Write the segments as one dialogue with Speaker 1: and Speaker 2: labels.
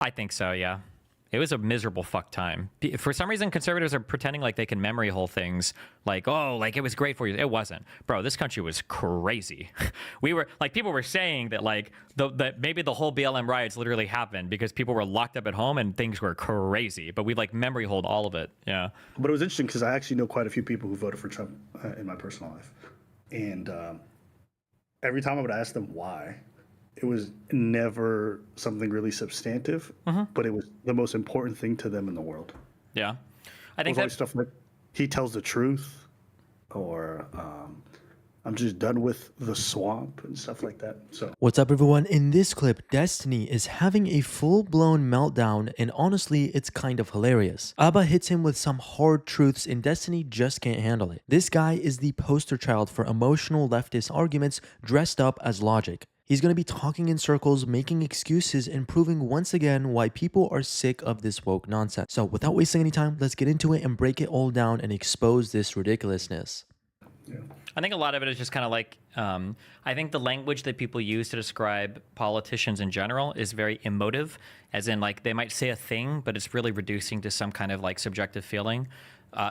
Speaker 1: I think so, yeah. It was a miserable fuck time. For some reason, conservatives are pretending like they can memory hole things, like, oh, like it was great for you. It wasn't, bro. This country was crazy. We were like, people were saying that like that maybe the whole BLM riots literally happened because people were locked up at home and things were crazy. But we like memory hold all of it. Yeah.
Speaker 2: But it was interesting because I actually know quite a few people who voted for Trump in my personal life, and every time I would ask them why, it was never something really substantive, but it was the most important thing to them in the world.
Speaker 1: Yeah. I
Speaker 2: It
Speaker 1: think
Speaker 2: was always
Speaker 1: that
Speaker 2: stuff like he tells the truth, or I'm just done with the swamp and stuff like that. So
Speaker 3: What's up everyone? In this clip, Destiny is having a full-blown meltdown and honestly, it's kind of hilarious. Abba hits him with some hard truths and Destiny just can't handle it. This guy is the poster child for emotional leftist arguments dressed up as logic. He's going to be talking in circles, making excuses, and proving once again why people are sick of this woke nonsense. So without wasting any time, let's get into it and break it all down and expose this ridiculousness.
Speaker 2: yeah,
Speaker 1: I think a lot of it is just kind of like, I think the language that people use to describe politicians in general is very emotive, as in like they might say a thing, but it's really reducing to some kind of like subjective feeling.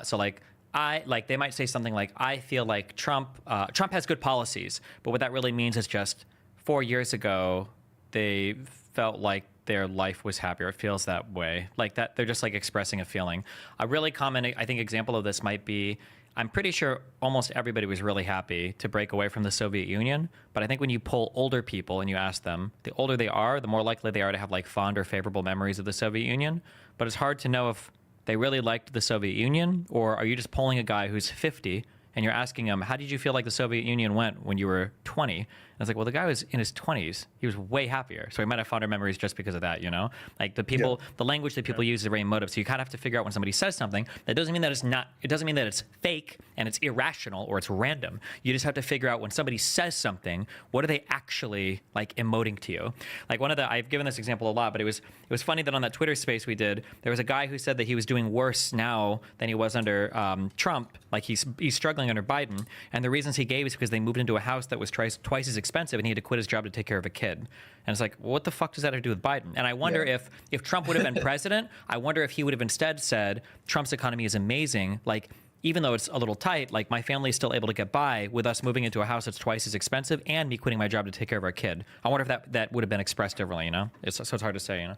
Speaker 1: So like they might say something like, I feel like Trump has good policies, but what that really means is just 4 years ago, they felt like their life was happier. It feels that way, like that. They're just like expressing a feeling. A really common, I think, example of this might be, I'm pretty sure almost everybody was really happy to break away from the Soviet Union. But I think when you poll older people and you ask them, the older they are, the more likely they are to have like fond or favorable memories of the Soviet Union. But it's hard to know if they really liked the Soviet Union, or are you just polling a guy who's 50 and you're asking him, how did you feel like the Soviet Union went when you were 20? And it's like, well, the guy was in his 20s. He was way happier. So he might have fonder memories just because of that, you know? Like the people, the language that people use is very emotive. So you kind of have to figure out when somebody says something, that doesn't mean that it's not, it doesn't mean that it's fake and it's irrational or it's random. You just have to figure out when somebody says something, what are they actually like emoting to you? Like I've given this example a lot, but it was funny that on that Twitter space we did, there was a guy who said that he was doing worse now than he was under Trump. Like he's struggling under Biden. And the reasons he gave is because they moved into a house that was twice as expensive and he had to quit his job to take care of a kid. And it's like, well, what the fuck does that have to do with Biden? And I wonder if Trump would have been president, I wonder if he would have instead said, Trump's economy is amazing. Like, even though it's a little tight, like my family is still able to get by with us moving into a house that's twice as expensive and me quitting my job to take care of our kid. I wonder if that would have been expressed differently, you know? So it's hard to say, you know?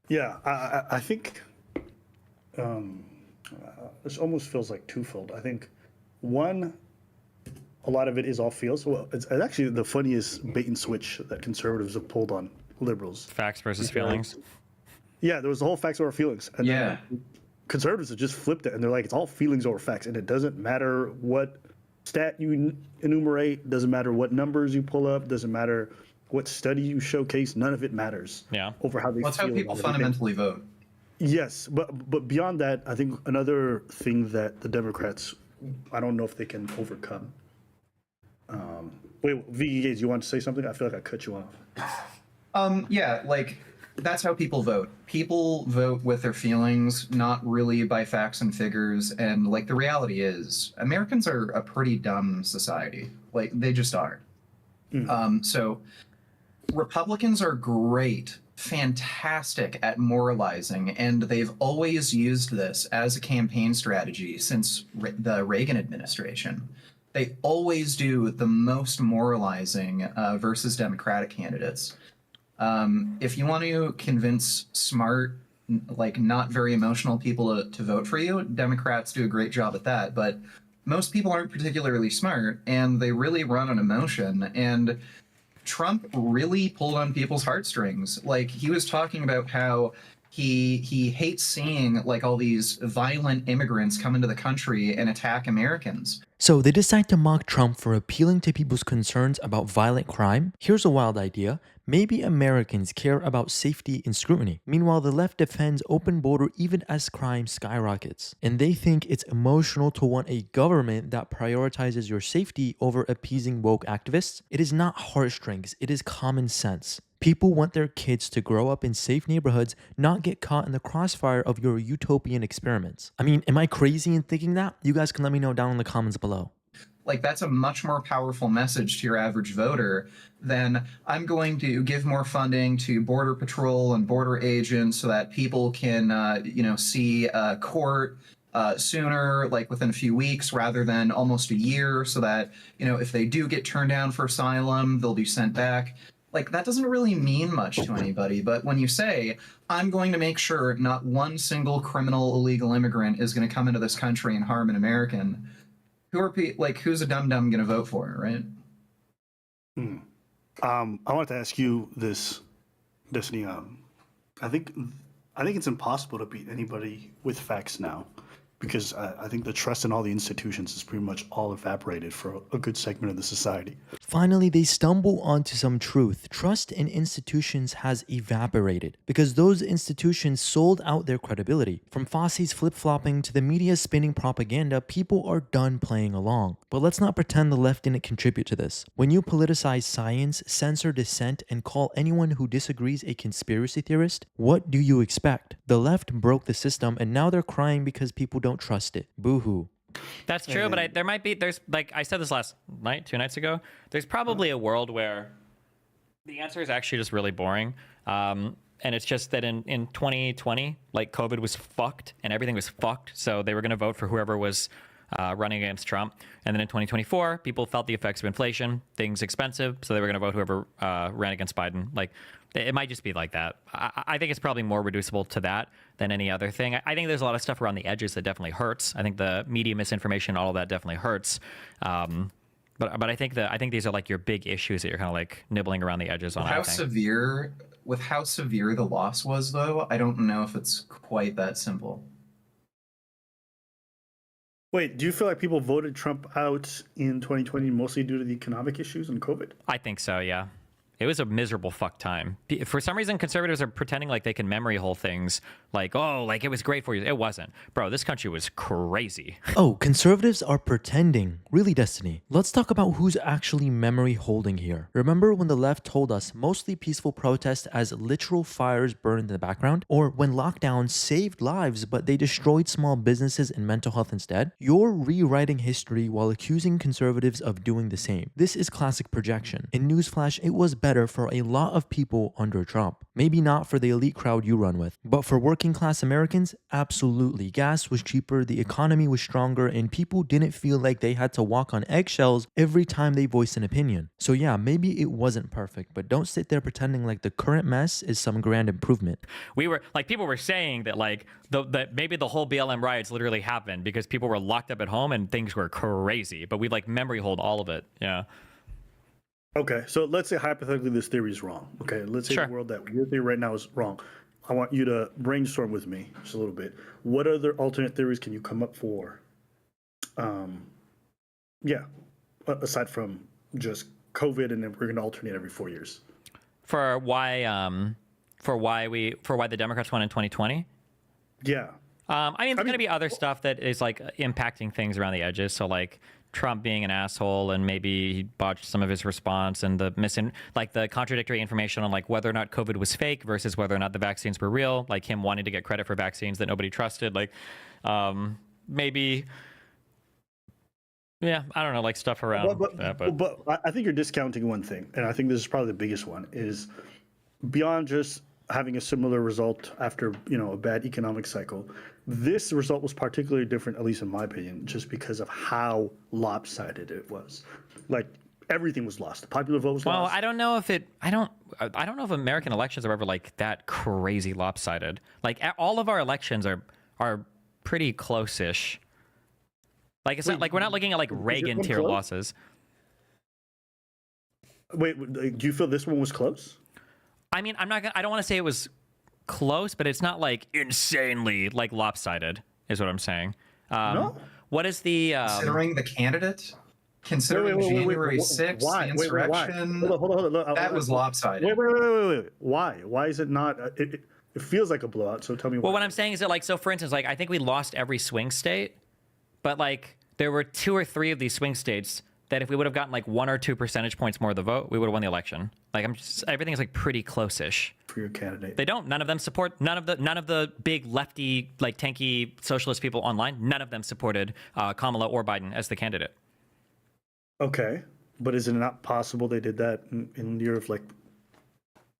Speaker 2: yeah. I think this almost feels like twofold. I think one, a lot of it is all feels. Well, it's actually the funniest bait and switch that conservatives have pulled on liberals.
Speaker 1: Facts versus feelings.
Speaker 2: Yeah, there was the whole facts over feelings. And
Speaker 4: Yeah.
Speaker 2: then conservatives have just flipped it, and they're like, it's all feelings over facts, and it doesn't matter what stat you enumerate, doesn't matter what numbers you pull up, doesn't matter what study you showcase, none of it matters.
Speaker 1: Yeah.
Speaker 2: Over how they
Speaker 4: Well, that's
Speaker 2: feel.
Speaker 4: how people
Speaker 2: about everything.
Speaker 4: fundamentally vote.
Speaker 2: Yes, but beyond that, I think another thing that the Democrats, I don't know if they can overcome. Wait, V. Gates, you want to say something? I feel like I cut you off.
Speaker 4: Yeah, like that's how people vote. People vote with their feelings, not really by facts and figures. And like the reality is, Americans are a pretty dumb society. Like they just are. So Republicans are great, fantastic at moralizing, and they've always used this as a campaign strategy since the Reagan administration. They always do the most moralizing versus Democratic candidates. If you want to convince smart, like not very emotional people to vote for you, Democrats do a great job at that. But most people aren't particularly smart, and they really run on emotion. And Trump really pulled on people's heartstrings. Like he was talking about how he hates seeing like all these violent immigrants come into the country and attack Americans.
Speaker 3: So they decide to mock Trump for appealing to people's concerns about violent crime? Here's a wild idea. Maybe Americans care about safety and scrutiny. Meanwhile, the left defends open border even as crime skyrockets. And they think it's emotional to want a government that prioritizes your safety over appeasing woke activists. It is not heartstrings, it is common sense. People want their kids to grow up in safe neighborhoods, not get caught in the crossfire of your utopian experiments. I mean, am I crazy in thinking that? You guys can let me know down in the comments below.
Speaker 4: Like, that's a much more powerful message to your average voter than I'm going to give more funding to Border Patrol and border agents so that people can, see court sooner, like within a few weeks rather than almost a year, so that, if they do get turned down for asylum, they'll be sent back. Like, that doesn't really mean much to anybody. But when you say, I'm going to make sure not one single criminal illegal immigrant is going to come into this country and harm an American, who's a dum-dum going to vote for it, right?
Speaker 2: I wanted to ask you this, Destiny. I think it's impossible to beat anybody with facts now, because I think the trust in all the institutions is pretty much all evaporated for a good segment of the society.
Speaker 3: Finally, they stumble onto some truth. Trust in institutions has evaporated because those institutions sold out their credibility. From Fauci's flip-flopping to the media spinning propaganda, people are done playing along. But let's not pretend the left didn't contribute to this. When you politicize science, censor dissent, and call anyone who disagrees a conspiracy theorist, what do you expect? The left broke the system and now they're crying because people don't trust it. Boo-hoo.
Speaker 1: That's true, but there's like I said this last night, 2 nights ago, there's probably a world where the answer is actually just really boring. And it's just that in 2020, like COVID was fucked and everything was fucked. So they were going to vote for whoever was running against Trump. And then in 2024, people felt the effects of inflation, things expensive. So they were going to vote whoever ran against Biden. Like, it might just be like that. I think it's probably more reducible to that than any other thing. I think there's a lot of stuff around the edges that definitely hurts. I think the media misinformation, all of that definitely hurts. But I think these are like your big issues that you're kind of like nibbling around the edges on.
Speaker 4: How severe the loss was, though, I don't know if it's quite that simple.
Speaker 2: Wait, do you feel like people voted Trump out in 2020 mostly due to the economic issues and COVID?
Speaker 1: I think so, yeah. It was a miserable fuck time. For some reason, conservatives are pretending like they can memory hole things like, oh, like it was great for you. It wasn't. Bro, this country was crazy.
Speaker 3: Oh, conservatives are pretending. Really, Destiny. Let's talk about who's actually memory holding here. Remember when the left told us mostly peaceful protests as literal fires burned in the background? Or when lockdowns saved lives but they destroyed small businesses and mental health instead? You're rewriting history while accusing conservatives of doing the same. This is classic projection. In newsflash, it was better for a lot of people under Trump. Maybe not for the elite crowd you run with, but for working class Americans, absolutely. Gas was cheaper, the economy was stronger, and people didn't feel like they had to walk on eggshells every time they voiced an opinion. So yeah, maybe it wasn't perfect, but don't sit there pretending like the current mess is some grand improvement.
Speaker 1: People were saying that like that maybe the whole BLM riots literally happened because people were locked up at home and things were crazy, but we like memory hold all of it. Yeah.
Speaker 2: Okay, so let's say hypothetically this theory is wrong. Okay, let's say
Speaker 1: Sure.
Speaker 2: the world that your theory right now is wrong. I want you to brainstorm with me just a little bit. What other alternate theories can you come up for? Aside from just COVID, and then we're going to alternate every 4 years.
Speaker 1: For why the Democrats won in 2020?
Speaker 2: Yeah.
Speaker 1: There's going to be other stuff that is like impacting things around the edges. So like Trump being an asshole and maybe he botched some of his response and the contradictory information on like whether or not COVID was fake versus whether or not the vaccines were real, like him wanting to get credit for vaccines that nobody trusted. Like maybe, yeah, I don't know, like stuff around that.
Speaker 2: But I think you're discounting one thing, and I think this is probably the biggest one, is beyond just having a similar result after a bad economic cycle. This result was particularly different, at least in my opinion, just because of how lopsided it was. Like everything was lost. The popular vote was lost.
Speaker 1: Well, I don't know if American elections are ever like that crazy lopsided. Like all of our elections are pretty close-ish. Like it's not like we're not looking at like Reagan tier losses.
Speaker 2: Wait, do you feel this one was close?
Speaker 1: I mean, I don't want to say it was close, but it's not like insanely like lopsided, is what I'm saying.
Speaker 2: No.
Speaker 1: What is the
Speaker 4: Considering the candidate, considering January 6th, the insurrection,
Speaker 2: hold on.
Speaker 4: that was lopsided.
Speaker 2: Wait. Why is it not? It feels like a blowout. So tell me.
Speaker 1: Well, what I'm saying is that like, so for instance, like I think we lost every swing state, but like there were 2 or 3 of these swing states that if we would have gotten like 1 or 2 percentage points more of the vote, we would have won the election. Like everything is like pretty close-ish.
Speaker 2: For your candidate.
Speaker 1: They don't. None of them support. None of the big lefty, like tanky socialist people online. None of them supported Kamala or Biden as the candidate.
Speaker 2: Okay, but is it not possible they did that in lieu of like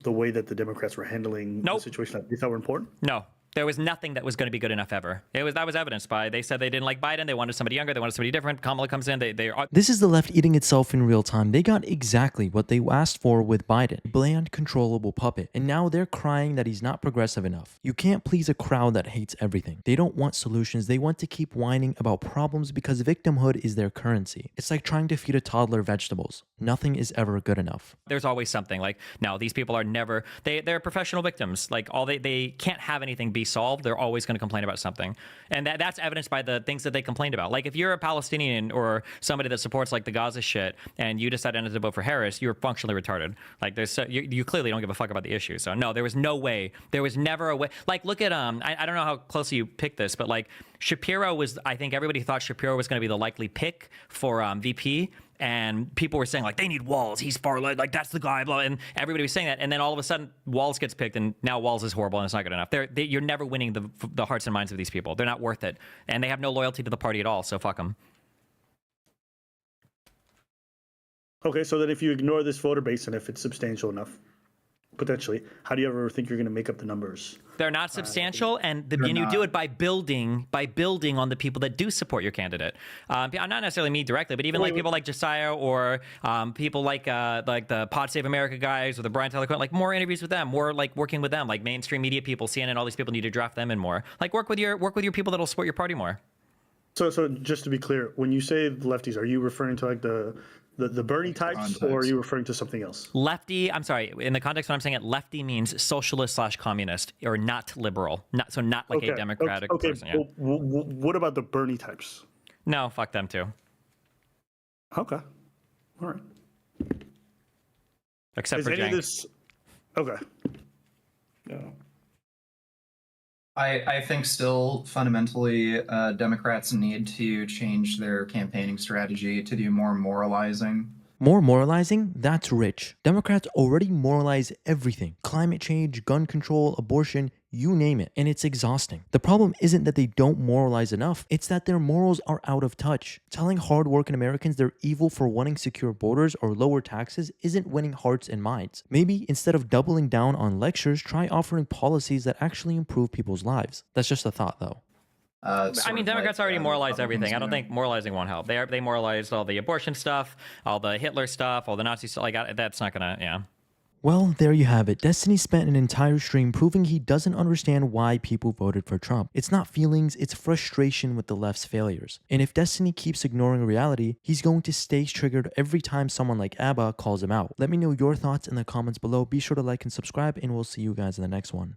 Speaker 2: the way that the Democrats were handling
Speaker 1: Nope.
Speaker 2: the situation that they thought were important?
Speaker 1: No, there was nothing that was going to be good enough ever. That was evidenced by, they said they didn't like Biden. They wanted somebody younger. They wanted somebody different. Kamala comes in. They are.
Speaker 3: This is the left eating itself in real time. They got exactly what they asked for with Biden. A bland, controllable puppet. And now they're crying that he's not progressive enough. You can't please a crowd that hates everything. They don't want solutions. They want to keep whining about problems because victimhood is their currency. It's like trying to feed a toddler vegetables. Nothing is ever good enough.
Speaker 1: There's always something like, no, these people are never, they're professional victims. Like they can't have anything be solved. They're always going to complain about something. And that's evidenced by the things that they complained about. Like if you're a Palestinian or somebody that supports like the Gaza shit and you decided to vote for Harris, you're functionally retarded. Like you clearly don't give a fuck about the issue. So no, there was no way. There was never a way. Like look at, I don't know how closely you picked this, but like Shapiro was, I think everybody thought Shapiro was going to be the likely pick for VP. And people were saying like they need Walls, he's far left, like that's the guy, blah, and everybody was saying that. And then all of a sudden Walls gets picked, and now Walls is horrible and it's not good enough. You're never winning the hearts and minds of these people. They're not worth it, and they have no loyalty to the party at all. So fuck them.
Speaker 2: Okay, so then if you ignore this voter base and if it's substantial enough, potentially, how do you ever think you're going to make up the numbers?
Speaker 1: They're not substantial, and you do it by building on the people that do support your candidate. Not necessarily me directly, but even like people like Josiah or people like the Pod Save America guys or the Brian Tyler Quinn, like more interviews with them, more like working with them, like mainstream media people, CNN, all these people need to draft them in more. Like work with your people that'll support your party more.
Speaker 2: So just to be clear, when you say the lefties, are you referring to like the Bernie types, or are you referring to something else?
Speaker 1: Lefty, I'm sorry, in the context when I'm saying it, lefty means socialist/communist or not liberal, not like a democratic person. Yeah.
Speaker 2: Well, what about the Bernie types?
Speaker 1: No, fuck them too.
Speaker 2: Okay, all right.
Speaker 1: Except for
Speaker 2: any of
Speaker 1: Cenk.
Speaker 2: this? Okay. Yeah.
Speaker 4: I think still fundamentally Democrats need to change their campaigning strategy to do more moralizing.
Speaker 3: More moralizing? That's rich. Democrats already moralize everything. Climate change, gun control, abortion, you name it. And it's exhausting. The problem isn't that they don't moralize enough. It's that their morals are out of touch. Telling hardworking Americans they're evil for wanting secure borders or lower taxes isn't winning hearts and minds. Maybe instead of doubling down on lectures, try offering policies that actually improve people's lives. That's just a thought though.
Speaker 1: I mean, Democrats already moralized everything. I don't think moralizing won't help. They moralized all the abortion stuff, all the Hitler stuff, all the Nazi stuff. Like that's not gonna, yeah.
Speaker 3: Well, there you have it. Destiny spent an entire stream proving he doesn't understand why people voted for Trump. It's not feelings, it's frustration with the left's failures. And if Destiny keeps ignoring reality, he's going to stay triggered every time someone like Abba calls him out. Let me know your thoughts in the comments below. Be sure to like and subscribe, and we'll see you guys in the next one.